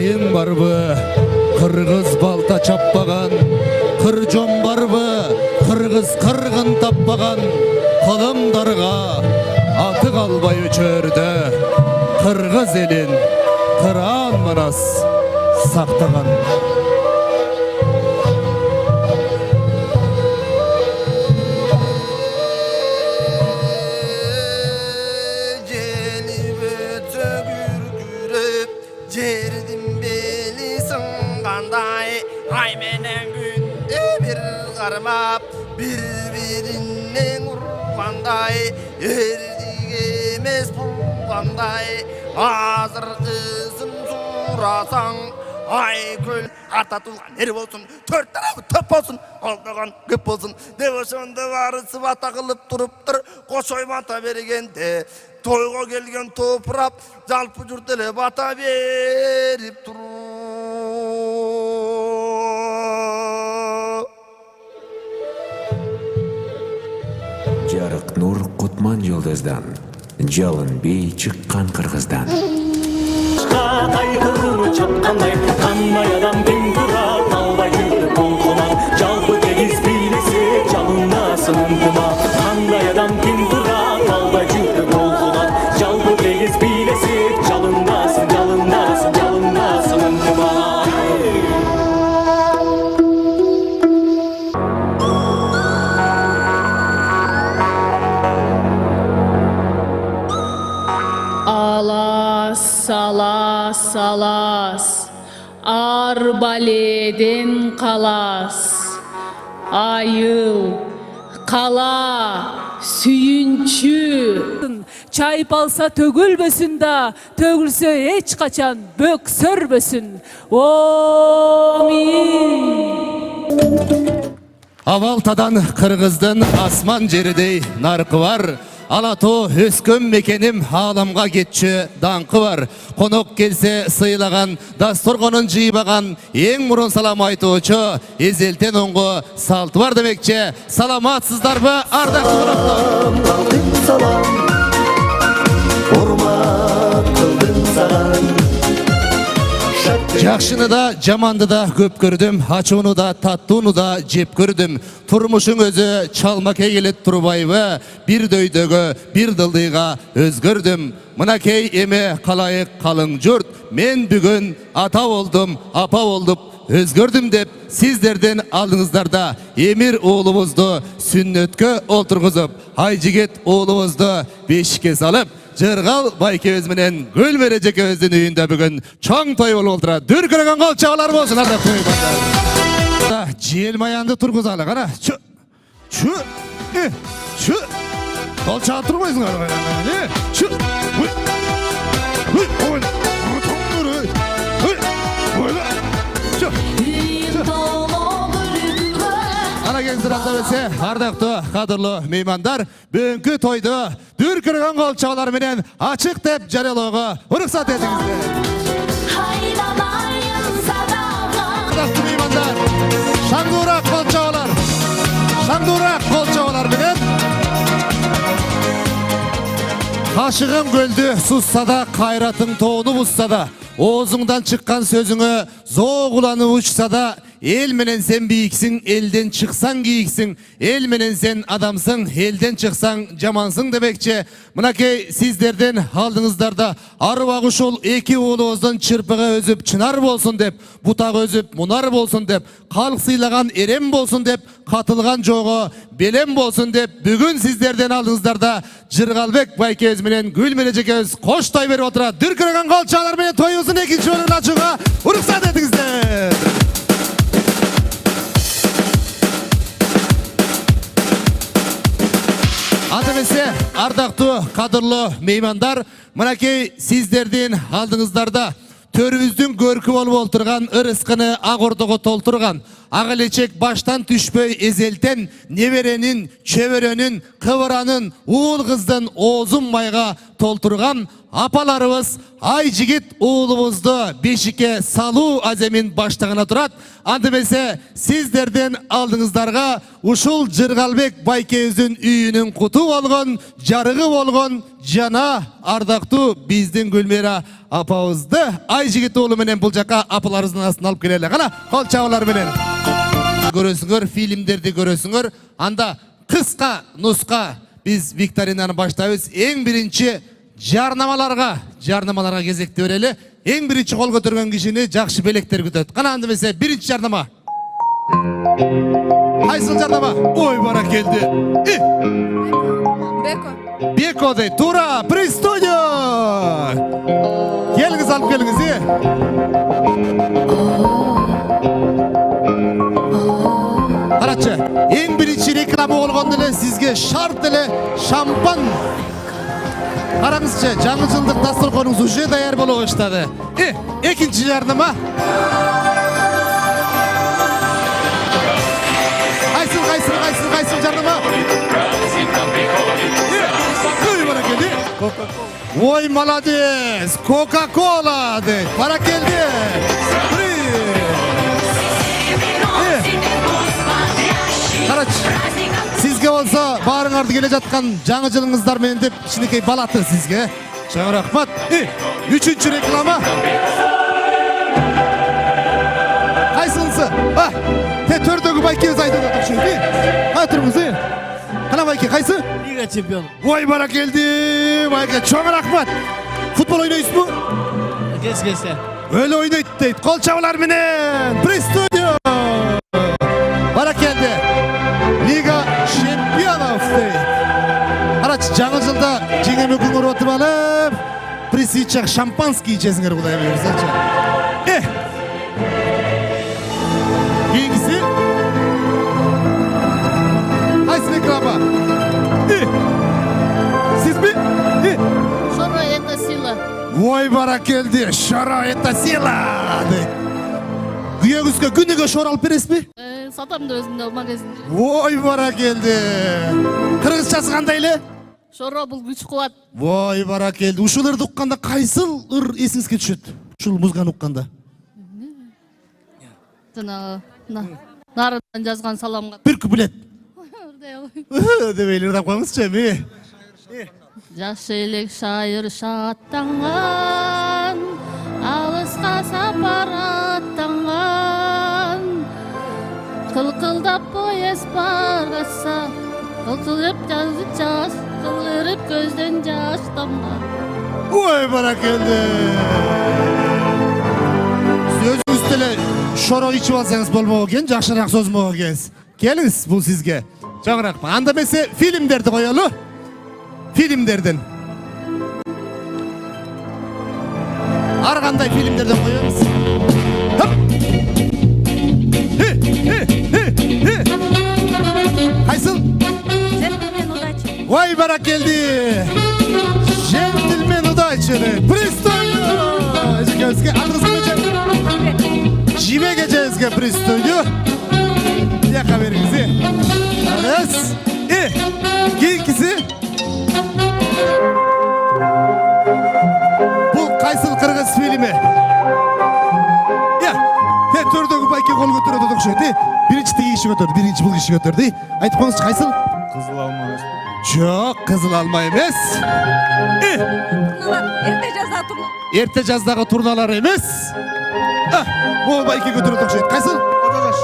Айың барбы, қырғыз балта чаппаған, қыржон барбы, қырғыз қырғын таппаған, қылымдарға аты қалбай өчөрді, қырғыз елін қыран мырас сақтаған. Жердің белі сынғандай, ай менен күнде бір қармап, бір-бірінен ұрғандай, ердік емес бұлғандай, азыр қызын сұрасаң, ай көл арта туылған ер болсын, төрт тарапы төп болсын, алдаған көп болсын, деп ошонды барысы бата қылып тұрып тұр, қошой бата бергенде, тойға келген топырап, жалпы жұрт еле бата беріп тұр. Жарық нұр құтман жұлдыздан, жалын бей шыққан қырғыздан. Қайғырыны чапқандай, қандай адам бен тұра, талбай жүрді бұлқынан, жалпы тегіз билесе, жалынасың ынтыма. Қандай адам бен тұра, талбай жүрді бұлқынан, жалпы тегіз билесе, жалынасың, жалынасың, жалынасың ынтыма. Алас, салас, салас, арбаледен қалас, айыл, қала, сүйінші. Чайып алса төгілбөсін да, төгілсе еч қачан бөксөрбөсін. Омин! Авалтадан қырғыздың асман жерідей нарқы бар. Алато өскөм мекенім аламға кетші даңқы бар. Қонық келсе сыйлаған, дастұрғынын жибаған, ең мұрын салам айтушы, езелтен оңғы салты бар демекші. Саламатсыздар бі, ардақты қонақтар. Салам, ұрмат қылдың саған. Жақшыны да, жаманды да көп көрдім, ачуыны да, таттуыны да жеп көрдім. Тұрмышың өзі чалма кегелет тұрбайбы, бір дөйдігі, бір дылдыға өзгөрдім. Мынакей еме қалайық қалың жұрт, мен бүгін ата болдым, апа болдым, өзгөрдім деп, сіздерден алдыңыздарда емір оғлымызды сүннетке отырғызып, ай жігет оғлымызды бешікке салып, Жырғал байкебіз менен гүл мережекебіздің үйінде бүгін чоң той болып отыра. Дүркіреген қол чағалар болсын, ардақ той бандар. Желмаянды тұрғызалы, қара. Чү. Қол чаға тұрғызың, қара. Чү. Ардақты қадырлы меймандар, бүгінгі тойды дүркірген қол чағалар менен ашық деп жариялауға рұқсат етіңіздер. Ардақты меймандар, шаңдуырақ қол чағалар менен қашығым көлді сұссада, қайратың тоғыны бұссада, оғызыңдан шыққан сөзіңі зоғыланы ұшсада, ел менен сен бейіксің, елден шықсаң кейіксің, ел менен сен адамсың, елден шықсаң жамансың демекші. Мынакей сіздерден алдыңыздарда арбағы шол екі оғылыңыздың чырпығы өзіп чынар болсын деп, бұтағы өзіп мұнар болсын деп, халық сыйлаған ерем болсын деп, қатылған жоғы белем болсын деп, бүгін сіздерден алдыңыздарда Жырғалбек байкебіз менен гүл мережекебіз қоштай беріп отырады. Дүркіреген қол чағалар менен тойымыздың екінші бөлігін ашуға рұқсат етіңіздер. Атымесе, ардақты қадырлы меймандар, мынакей сіздерден алдыңыздарда төріміздің көркі болып отырған ырысқыны ағырдығы толтырған, ағылечек баштан түшпөй ezелтен, неверенін, чөверенін, қывыранын, уыл қыздың озын майға толтурган апаларыбыз Айжигит уулубузду бешикке салуу аземин баштагына турат. Анда эмесе сиздерден алдыңыздарга ушул Жыргалбек байкебиздин үйүнүн куту болгон, жарыгы болгон жана ардактуу биздин Гүлмира апабызды Айжигит уулу менен бул жака апаларыбыздын астына алып келели. Кана кол чабуулар менен көрөсүңөр, фильмдерди көрөсүңөр. Анда кыска нуска биз викторинаны баштайбыз. Эң биринчи жарнамаларга кезекти берели. Эң биринчи кол көтөргөн кишини жакшы белектер күтөт. Кана анда эмесе биринчи жарнама. Кайсыл жарнама? Ой, баракелди. Беко дейт. Туура, пристудио. Келиңиз, алып келиңиз. Карачы, эң биринчи реклама болгондо эле сизге шарт эле шампан. Караңызчы, жаңы жылдык дастарконуңуз уже даяр боло баштады. Экинчи жарнама. Кайсыл жарнама? Ой, молодец! Кока-кола дейт. Баракелди. Карач, сизге болсо баарыңарды келе жаткан жаңы жылыңыздар менен деп кичинекей балаты сизге. Чоң рахмат. Үчүнчү реклама. Кайсынысы? Төрдөгү байкебиз айтып атышты. Турыңуз. Кана байке, кайсы? Лига чемпиону. Ой, баракелди. Байке, чоң рахмат. Футбол ойнойсузбу? Кесе. Өлө ойнойт дейт. Кол чабуулар менен. Пристудио. Баракелди. Лига чемпионов дейт. Карачы, жаңы жылда жеңеме күңөр отуп алып, присичак шампанский ичесиңер, Кудай буйрсачы. Кийинкиси. Кайсы реклама? Сизби? Шоро это сила. Ой, баракелди. Шоро это сила дейт. Күйөөңүзгө күнүгө шоро алып бересизби? Сатам да өзүмдө магазинде. Ой, баракелди. Кыргызчасы кандай эле? Шоро бул күч кубат. Ой, баракелди. Ушул ырды укканда кайсыл ыр эсиңизге түшөт? Ушул музыканы укканда. Жана нарыдан жазган саламга. Бир куплет. Дебей ырдап коюңузчу эми. Жаш элек шайыр шаттанган, алыска сапар аттанган. Кылкылдап поезд баргаса, кылкылып кылырып көздөн жаш тамган. Ой, баракелди. Сөзүңүз деле шоро ичип алсаңыз болмок экен, жакшыраак созмок экенсиз. Келиңиз, бул сизге. Чоң рахмат. Анда эмесе фильмдерди коелу. Фильмдерден. Ар кандай фильмдерден коебуз? Кайсыл? Джентльмен удачи. Ой, баракелди. Джентльмен удачи. Пристудио. Жигебизге адыңыз кимече? Жибек эжебизге пристудио. Яка бериңиз. Раз. Кийинкиси. Бул кайсыл кыргыз фильми? Төрдөгү байке кол көтөрөт окшойт. Биринчи тиги киши көтөрдү, биринчи бул киши көтөрдү. Айтып коюңузчу, кайсыл? Кызыл алма эмес. Жок, кызыл алма эмес. Эрте жаздагы турналар эмес. Бул байке көтөрөт окшойт. Кайсыл? Кожо жаш.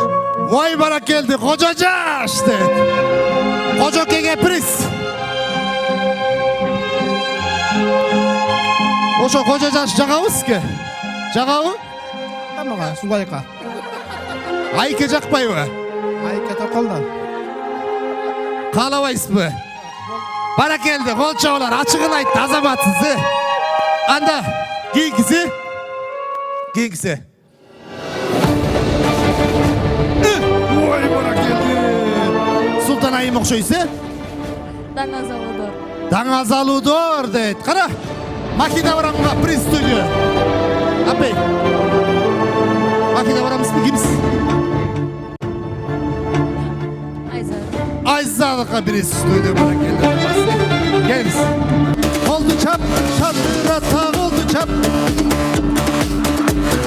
Ой, баракелди, кожо жаш дейт. Кожокеге приз. Ошо кожо жаш жагабызбы? Жагабы? Тамага, субайка. Айке жакпайбы? Айка токолдан. Каалабайсызбы? Баракелди, кол чабуулар, ачыгын айтты, азаматсыз. Анда кийинкиси. Ой, баракелди. Султан айым окшойсуз, Даңазалыдор. Даңазалыдор дейт. Кара, макина барамга пристудио. Апей. Макина барамызбы, кимсиз? Айзадыкка пристудио баракелди. Келиңиз. Колду чап. çap.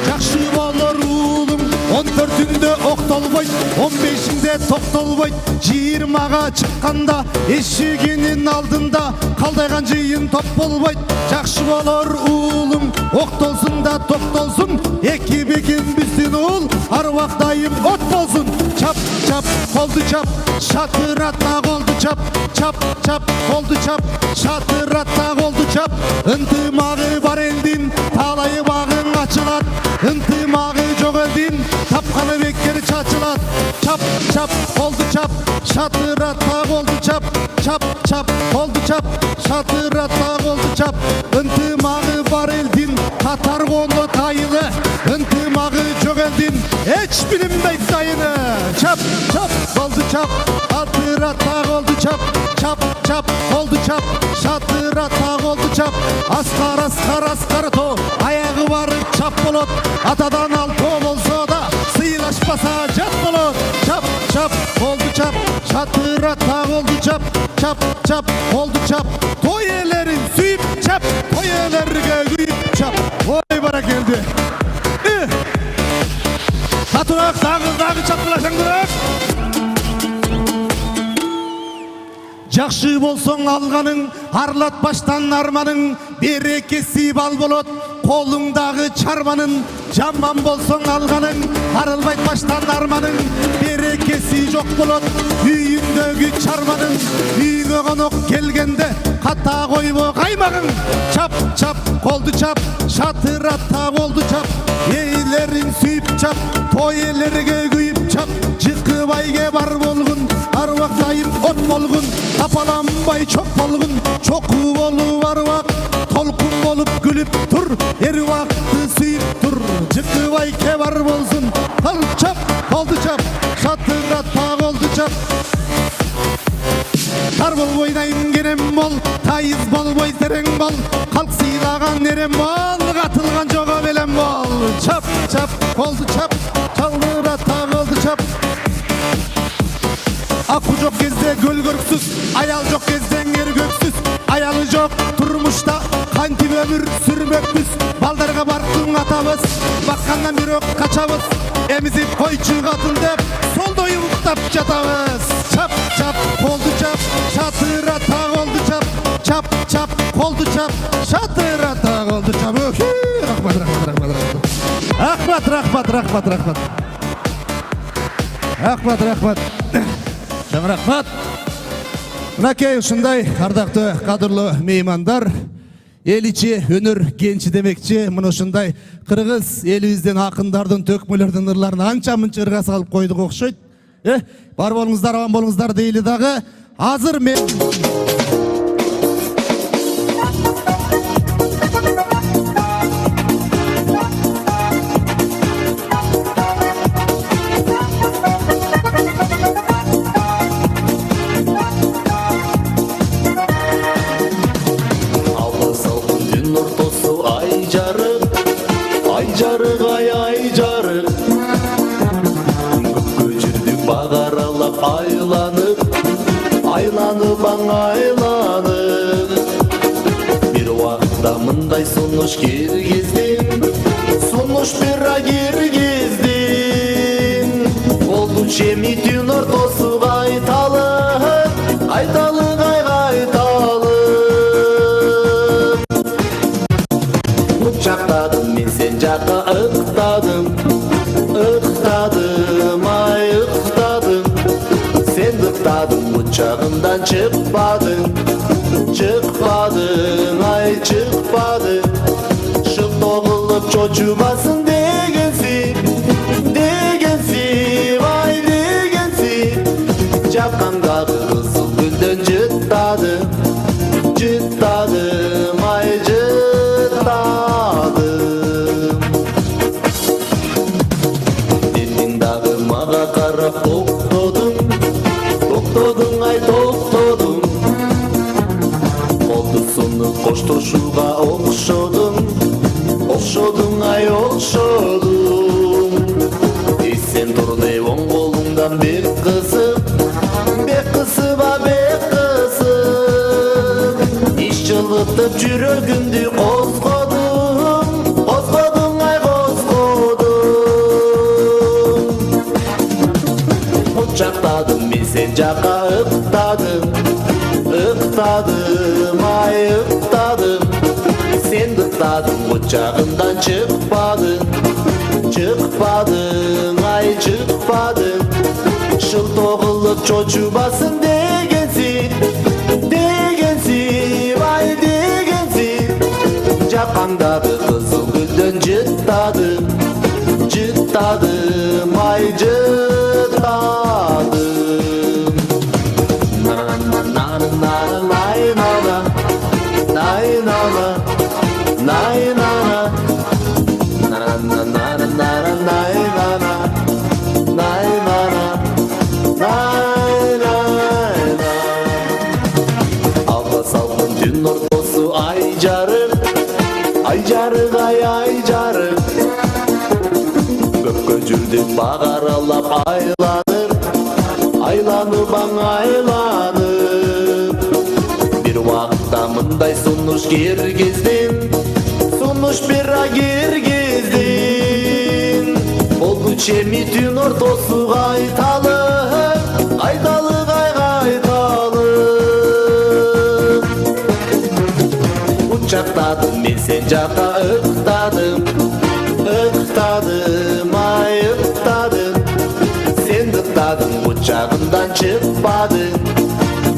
Жақшы болор уулуң 14-інде оқталбайт 15-інде тоқталбайт 20-ға шыққанда ешігенің алдында қалдайған жиын топ болбайт. Жақшы болор уулуң оқталсын да тоқталсын, екі бекен бізден ұл аруақ дайым от болсын. Чап чап қолды чап, шатыратта қолды чап. Чап чап қолды чап, шатыратта қолды чап. Ынтымағы бар елдің талайы бағың açılat, ынтымағы жоқ елдің тапқаны бекер чачылат. Чап чап қолды чап, шатыратта қолды чап. Чап чап қолды чап, шатыратта қолды чап. Ынтымағы бар елдің қатар қолы тайылы, ынтымағы жоқ елдің еч білінбей сайыны. Чап чап қолды чап, шатыратта қолды чап. Чап чап қолды чап, шатыратта қолды чап. Асқар асқар асқар то, аяғы барып чап болот. Атадан ал то болса да сыйлашпаса жат болот. Чап чап қолды чап, шатыратта қолды чап. Чап чап қолды чап, той иелерін сүйіп чап, той иелерге күйіп чап. Ой баракелді. Татурақ дағы чапқылашаңдырақ. Жақшы болсоң алғаның, арлатпаштан арманың, берекесі бал болот, қолыңдағы чарманың. Жаман болсоң алғаның, арылбайтпаштан арманың, берекесі жоқ болот, үйіндегі чарманың. Үйіңе қонақ келгенде, қата қойбо қаймағың. Чап чап қолды чап, шатыратта қолды чап. Ейлерін сүйіп чап, той елерге күйіп чап. Жықы байге бар болғын, аруақ дайым от болғын. Апаланбай чоқ болғын, чоқы болу аруақ. Толқын болып күліп тұр, еруақты сүйіп тұр. Жықы байге бар болсын, қол чап, қолды чап. Шатыратта қолды чап. Тар бол ойнайын керем бол, тайыз болбой терең бол. Қалқ сыйлаған ерем бол, қатылған жоға белем бол. Чап чап қолды чап, шатыратта қолды чап. Ақу жоқ кезде гөл көрксіз, аял жоқ кезде ер көксіз. Аялы жоқ тұрмышта қантип өмір сүрмекпіз. Балдарға бартың атабыз, баққаннан бір оқ қачабыз. Емізіп қойчы қатын деп, сол дойы ұқтап жатабыз. Чап чап қолды чап, шатыратта қолды чап. Чап чап қолды чап, шатыратта қолды чап. Рахмат, рахмат, рахмат, рахмат. Рахмат, рахмат, рахмат. Рахмат, рахмат. Жан рахмат. Мынакей ушундай ардақты қадырлы меймандар, ел ичи өнөр кенчи демекчи, мына ушундай кыргыз элибиздин акындардын төкмөлөрдүн ырларын анча мынча ырга салып койдук окшойт. Бар болуңуздар, аман болуңуздар дейли дагы. Азыр мен айланып bir уақытта мындай сунуш киргиздин, сунуш бира киргиздин. Болду чеми түн ортосу кайталып, кайталып Учактадым мен сен жакка ыктадым, ай ыктадым. Sen ıktadın uçağından çıkmadın, ay çıkmadın. Şık doğulup çocuğumasın degensin, ay degensin. Çapkandağı kızıl gülden cıttadım, ay cıttadım. Dilin dağı mağa karap toktodum, ay тоқтодың. Қолдысыны қоштошуға оқшодың, ай оқшодың. Сен тұрды оң қолыңдан бек қысып, бек қысып. жака ыктадым, ыктадым, ай ыктадым. Sen ыктадың кучагымдан чыкпадың, чыкпадың, ай чыкпадың. Шылтоо кылып чочубасын дегенсиң, дегенсиң, ай дегенсиң. Жакаңдагы кызыл гүлдөн жыттадым, жыттадым, ай жыттадым. Алга салкын түн ортосу ай жарык, ай жарык, ай жарык. Көккө жүрдүк баг аралап айланып, айланып аң айланып. Бир убакытта мындай сунуш киргиздим, сунуш бира киргиздим. Болду чеми түн ортосу кайталып, кайталып, ай кайталып. Учактадым мен сен жака ыктадым, ыктадым, ай ыктадым. Сен ыктадың кучагымдан чыкпадың,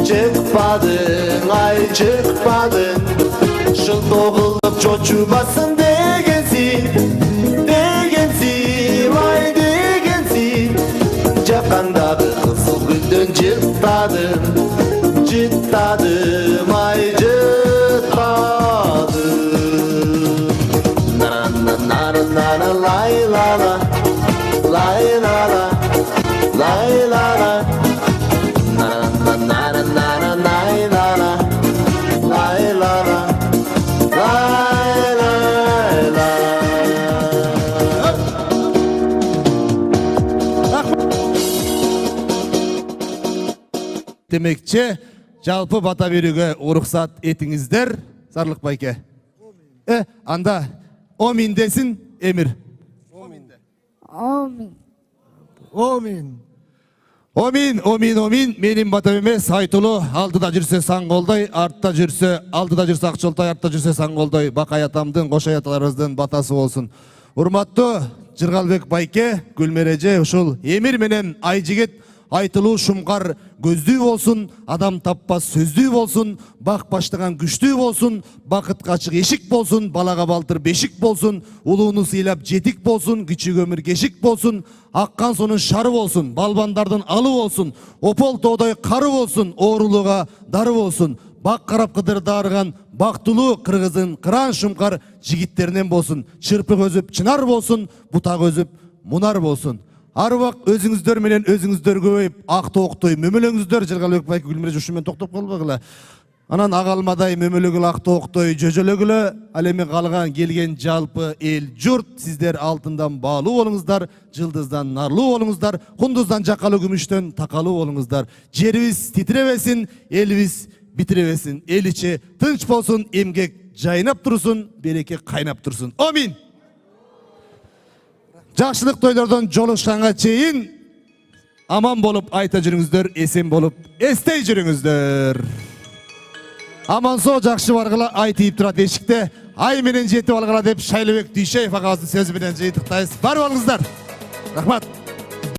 чыкпадың, ай чыкпадың. Шылтоо кылып чочубасын дегенсиң, дегенсиң, ай дегенсиң. Жакаңдагы кызыл гүлдөн жыттадым, жыттадым, ай жыттадым. На лай ла ла, лай ла ла, лай ла ла. На лай ла ла, лай ла ла, лай лай ла. Демекчи, жалпы бата берүүгө уруксат этиңиздер, Сарлык байке. Анда Омин десин Эмир. Омин. Омин. Менин батам эмес, Айтулу. Алдыда жүрсө Саңголдой, артта жүрсө, алдыда жүрсө Акчолтой, артта жүрсө Саңголдой. Бакай атамдын, Кошой аталарыбыздын батасы болсун. Урматтуу Жыргалбек байке, Гүлмереже, ушул Эмир менен Айжигит Айтылуу шумкар көздүү болсун, адам таппас сөздүү болсун, бак баштаган күчтүү болсун, бакытка ачык эшик болсун, балага балтыр бешик болсун, улууну сыйлап жетик болсун, кичик өмүр кешик болсун, аккан сонун шары болсун, балбандардын алы болсун, опол тоодой кары болсун, оорулууга дары болсун, бак карап кыдыр даарыган бактылуу кыргыздын кыран шумкар жигиттеринен болсун, чырпык өзүп чынар болсун, бутак өзүп мунар болсун. Ар убак өзүңүздөр менен өзүңүздөр көбөйүп, ак тооктой мөмөлөңүздөр. Жыргалбек байке, Гүлмире ушумен токтоп калбагыла. Анан агалмадай мөмөлөгүлө, ак тооктой жөжөлөгүлө. Ал эми калган келген жалпы эл журт, сиздер алтындан баалуу болуңуздар, жылдыздан нарлуу болуңуздар, кундуздан жакалуу күмүштөн такалуу болуңуздар. Жерибиз титиребесин, элибиз битиребесин. Эл ичи тынч болсун, эмгек жайнап турсун, береке кайнап турсун. Амин. Жакшылык тойлордон жолугушканга чейин аман болуп айта жүрүңүздөр, эсен болуп эстей жүрүңүздөр. Амансоо жакшы баргыла, ай тийип турат эшикте. Ай менен жетип алгыла деп Шайлыбек Дүйшеев агабыздын сөзү менен жыйынтыктайбыз. Бар болуңуздар. Рахмат.